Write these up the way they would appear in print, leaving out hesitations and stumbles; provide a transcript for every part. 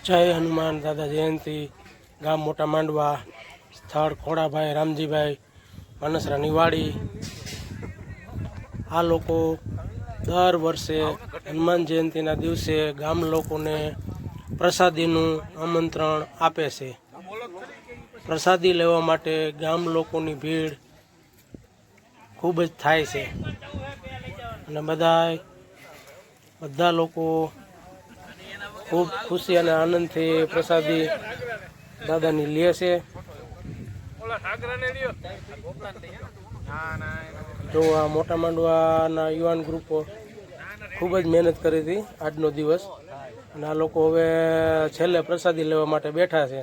જય હનુમાન દાદા જયંતિ, ગામ મોટા માંડવા, સ્થળ ખોડાભાઈ રામજીભાઈ માનસરાની વાડી। આ લોકો દર વર્ષે હનુમાન જયંતિના દિવસે ગામ લોકોને પ્રસાદીનું આમંત્રણ આપે છે। પ્રસાદી લેવા માટે ગામ લોકોની ભીડ ખૂબ જ થાય છે અને બધા લોકો ખૂબ ખુશી અને આનંદથી પ્રસાદી દાદાની લે છે। જો આ મોટા માંડવાના યુવાન ગ્રુપો ખૂબ જ મહેનત કરી હતી આજનો દિવસ, અને આ લોકો હવે છેલ્લે પ્રસાદી લેવા માટે બેઠા છે।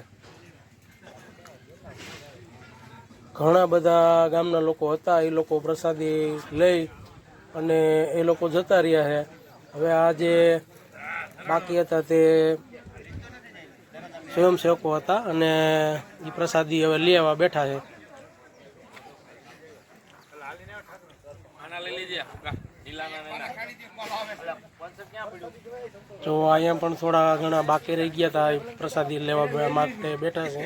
ઘણા બધા ગામના લોકો હતા, એ લોકો પ્રસાદી લઈ અને એ લોકો જતા રહ્યા છે। હવે આ જે બાકી હતા તે સ્વયંસેવકો હતા અને એ પ્રસાદી હવે લેવા બેઠા છે। તો અહીંયા પણ થોડા ઘણા બાકી રહી ગયા હતા, પ્રસાદી લેવા માટે બેઠા છે।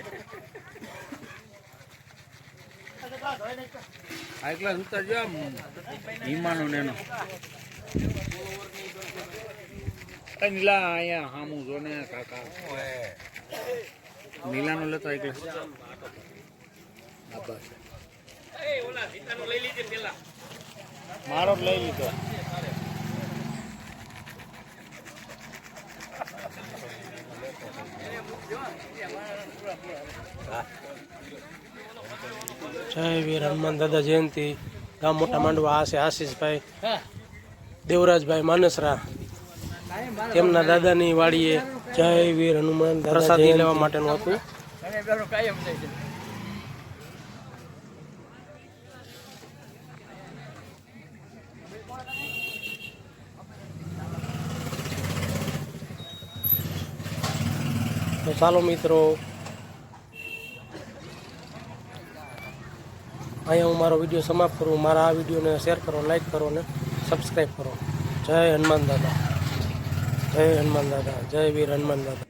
નીલા અહીંયા હામું જો ને કાકા નીલાનો લેતો મારો લઈ લીધો। જય વીર હનુમાન દાદા જયંતિ, ગામ મોટા માંડવા। આ છે આશીષભાઈ દેવરાજભાઈ માનસરા, તેમના દાદાની વાડીએ જય વીર હનુમાન પ્રસાદી લેવા માટેનું હતું। તો ચાલો મિત્રો, અહીંયા હું મારો વિડીયો સમાપ્ત કરું। મારા આ વિડીયોને શેર કરો, લાઈક કરો અને સબસ્ક્રાઈબ કરો। જય હનુમાન દાદા, જય હનુમાન દાદા, જય વીર હનુમાન દાદા।